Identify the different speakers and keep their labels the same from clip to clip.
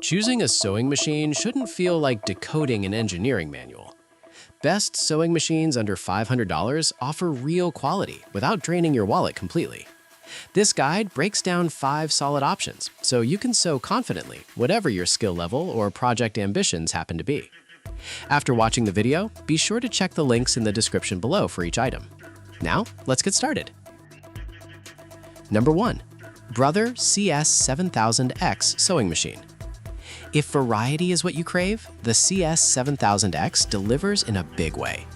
Speaker 1: Choosing a sewing machine shouldn't feel like decoding an engineering manual. Best sewing machines under $500 offer real quality without draining your wallet completely. This guide breaks down 5 solid options, so you can sew confidently, whatever your skill level or project ambitions happen to be. After watching the video, be sure to check the links in the description below for each item. Now, let's get started. Number 1. Brother CS7000X sewing machine. If variety is what you crave, the CS7000X delivers in a big way.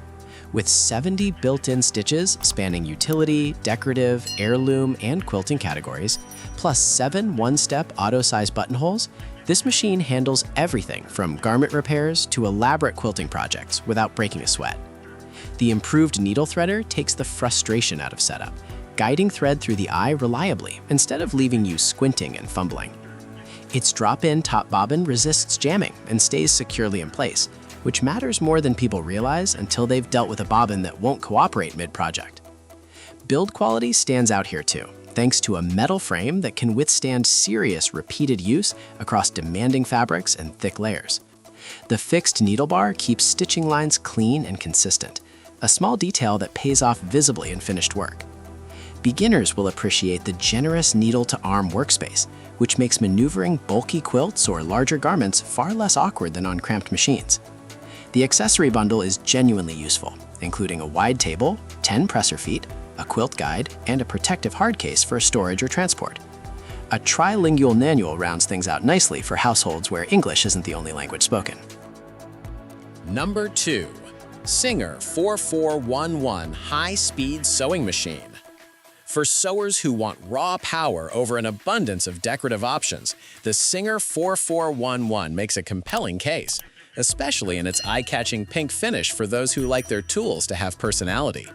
Speaker 1: With 70 built-in stitches spanning utility, decorative, heirloom, and quilting categories, plus 7 one-step auto-size buttonholes, this machine handles everything from garment repairs to elaborate quilting projects without breaking a sweat. The improved needle threader takes the frustration out of setup, guiding thread through the eye reliably instead of leaving you squinting and fumbling. Its drop-in top bobbin resists jamming and stays securely in place, which matters more than people realize until they've dealt with a bobbin that won't cooperate mid-project. Build quality stands out here too, thanks to a metal frame that can withstand serious repeated use across demanding fabrics and thick layers. The fixed needle bar keeps stitching lines clean and consistent, a small detail that pays off visibly in finished work. Beginners will appreciate the generous needle-to-arm workspace, which makes maneuvering bulky quilts or larger garments far less awkward than on cramped machines. The accessory bundle is genuinely useful, including a wide table, 10 presser feet, a quilt guide, and a protective hard case for storage or transport. A trilingual manual rounds things out nicely for households where English isn't the only language spoken.
Speaker 2: Number 2. Singer 4411 High-Speed Sewing Machine. For sewers who want raw power over an abundance of decorative options, the Singer 4411 makes a compelling case, especially in its eye-catching pink finish for those who like their tools to have personality.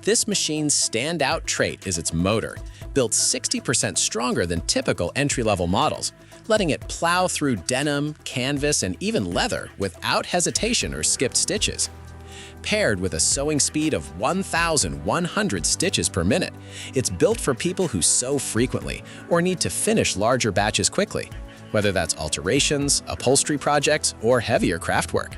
Speaker 2: This machine's standout trait is its motor, built 60% stronger than typical entry-level models, letting it plow through denim, canvas, and even leather without hesitation or skipped stitches. Paired with a sewing speed of 1,100 stitches per minute, it's built for people who sew frequently or need to finish larger batches quickly, whether that's alterations, upholstery projects, or heavier craft work.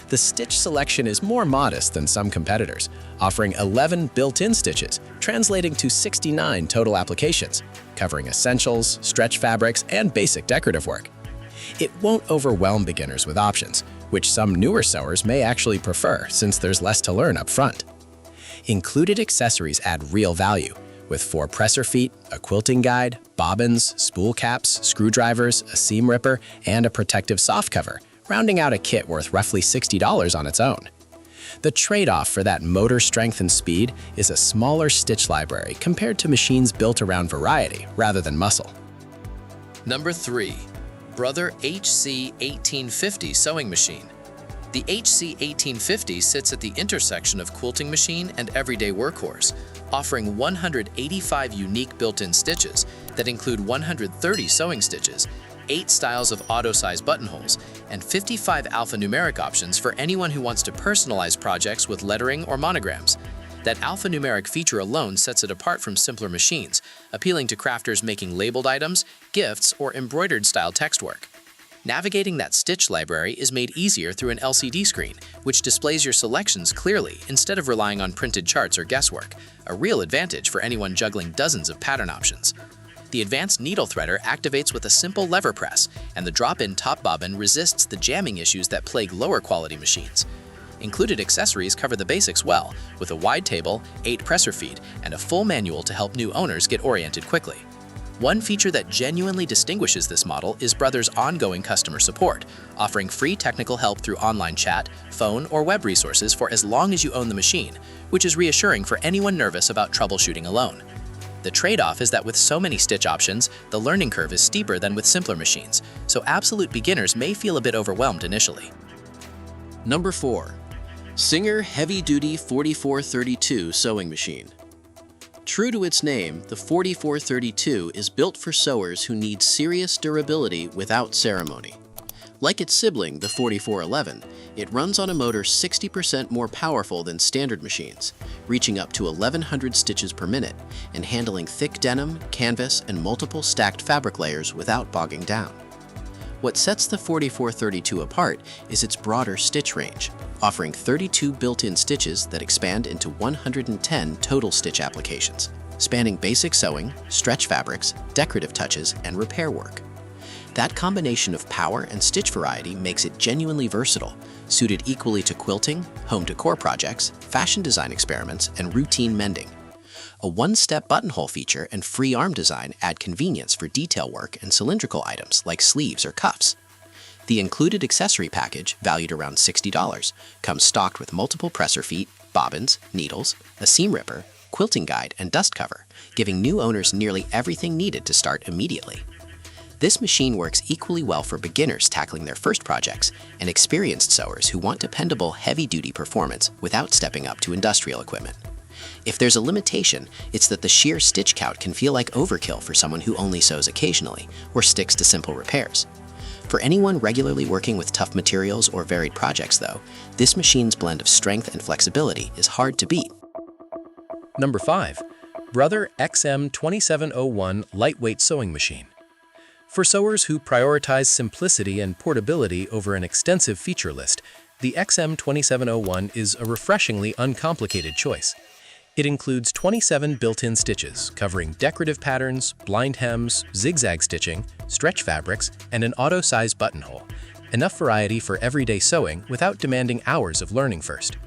Speaker 2: The stitch selection is more modest than some competitors, offering 11 built-in stitches, translating to 69 total applications, covering essentials, stretch fabrics, and basic decorative work. It won't overwhelm beginners with options, which some newer sewers may actually prefer since there's less to learn up front. Included accessories add real value, with 4 presser feet, a quilting guide, bobbins, spool caps, screwdrivers, a seam ripper, and a protective soft cover, rounding out a kit worth roughly $60 on its own. The trade-off for that motor strength and speed is a smaller stitch library compared to machines built around variety rather than muscle.
Speaker 3: Number 3. Brother HC1850 Sewing Machine. The HC1850 sits at the intersection of quilting machine and everyday workhorse, offering 185 unique built-in stitches that include 130 sewing stitches, 8 styles of auto-size buttonholes, and 55 alphanumeric options for anyone who wants to personalize projects with lettering or monograms. That alphanumeric feature alone sets it apart from simpler machines, appealing to crafters making labeled items, gifts, or embroidered-style text work. Navigating that stitch library is made easier through an LCD screen, which displays your selections clearly instead of relying on printed charts or guesswork, a real advantage for anyone juggling dozens of pattern options. The advanced needle threader activates with a simple lever press, and the drop-in top bobbin resists the jamming issues that plague lower-quality machines. Included accessories cover the basics well, with a wide table, 8 presser feet, and a full manual to help new owners get oriented quickly. One feature that genuinely distinguishes this model is Brother's ongoing customer support, offering free technical help through online chat, phone, or web resources for as long as you own the machine, which is reassuring for anyone nervous about troubleshooting alone. The trade-off is that with so many stitch options, the learning curve is steeper than with simpler machines, so absolute beginners may feel a bit overwhelmed initially.
Speaker 1: Number 4. Singer Heavy Duty 4432 Sewing Machine. True to its name, the 4432 is built for sewers who need serious durability without ceremony. Like its sibling, the 4411, it runs on a motor 60% more powerful than standard machines, reaching up to 1,100 stitches per minute and handling thick denim, canvas, and multiple stacked fabric layers without bogging down. What sets the 4432 apart is its broader stitch range, offering 32 built-in stitches that expand into 110 total stitch applications, spanning basic sewing, stretch fabrics, decorative touches, and repair work. That combination of power and stitch variety makes it genuinely versatile, suited equally to quilting, home decor projects, fashion design experiments, and routine mending. A one-step buttonhole feature and free arm design add convenience for detail work and cylindrical items like sleeves or cuffs. The included accessory package, valued around $60, comes stocked with multiple presser feet, bobbins, needles, a seam ripper, quilting guide, and dust cover, giving new owners nearly everything needed to start immediately. This machine works equally well for beginners tackling their first projects and experienced sewers who want dependable, heavy-duty performance without stepping up to industrial equipment. If there's a limitation, it's that the sheer stitch count can feel like overkill for someone who only sews occasionally or sticks to simple repairs. For anyone regularly working with tough materials or varied projects, though, this machine's blend of strength and flexibility is hard to beat.
Speaker 2: Number 5. Brother XM2701 Lightweight Sewing Machine. For sewers who prioritize simplicity and portability over an extensive feature list, the XM2701 is a refreshingly uncomplicated choice. It includes 27 built-in stitches covering decorative patterns, blind hems, zigzag stitching, stretch fabrics, and an auto-size buttonhole. Enough variety for everyday sewing without demanding hours of learning first.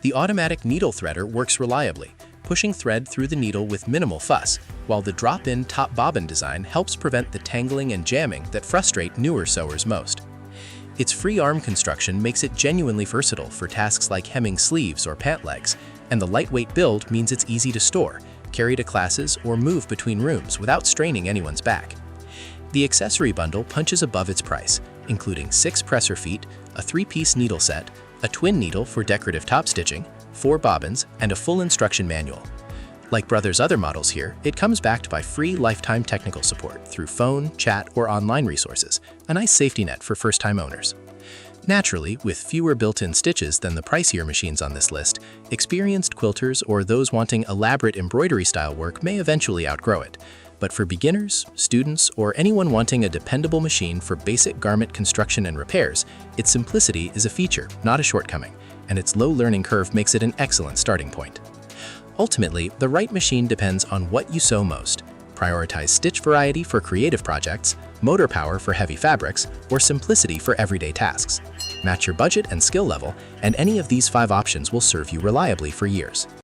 Speaker 2: The automatic needle threader works reliably, pushing thread through the needle with minimal fuss, while the drop-in top bobbin design helps prevent the tangling and jamming that frustrate newer sewers most. Its free arm construction makes it genuinely versatile for tasks like hemming sleeves or pant legs, and the lightweight build means it's easy to store, carry to classes, or move between rooms without straining anyone's back. The accessory bundle punches above its price, including 6 presser feet, a 3-piece needle set, a twin needle for decorative top stitching, 4 bobbins, and a full instruction manual. Like Brother's other models here, it comes backed by free lifetime technical support through phone, chat, or online resources, a nice safety net for first-time owners. Naturally, with fewer built-in stitches than the pricier machines on this list, experienced quilters or those wanting elaborate embroidery-style work may eventually outgrow it. But for beginners, students, or anyone wanting a dependable machine for basic garment construction and repairs, its simplicity is a feature, not a shortcoming, and its low learning curve makes it an excellent starting point. Ultimately, the right machine depends on what you sew most. Prioritize stitch variety for creative projects, motor power for heavy fabrics, or simplicity for everyday tasks. Match your budget and skill level, and any of these 5 options will serve you reliably for years.